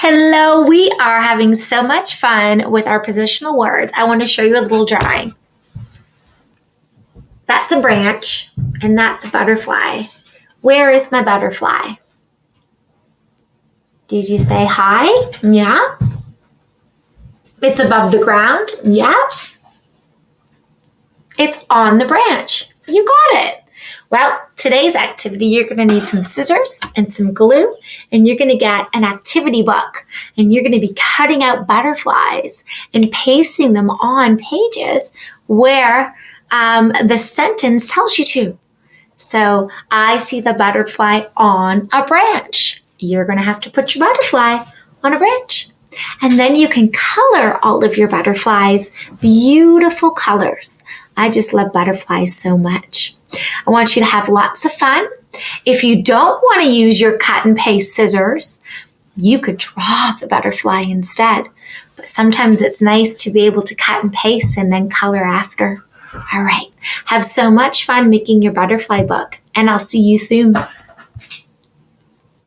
Hello, we are having so much fun with our positional words. I want to show you a little drawing. That's a branch, and that's a butterfly. Where is my butterfly? Did you say hi? Yeah. It's above the ground? Yeah. It's on the branch. You got it. Well, today's activity, you're going to need some scissors and some glue, and you're going to get an activity book, and you're going to be cutting out butterflies and pasting them on pages where the sentence tells you to. So, I see the butterfly on a branch. You're going to have to put your butterfly on a branch. And then you can color all of your butterflies beautiful colors. I just love butterflies so much. I want you to have lots of fun. If you don't want to use your cut and paste scissors, you could draw the butterfly instead. But sometimes it's nice to be able to cut and paste and then color after. All right. Have so much fun making your butterfly book, and I'll see you soon.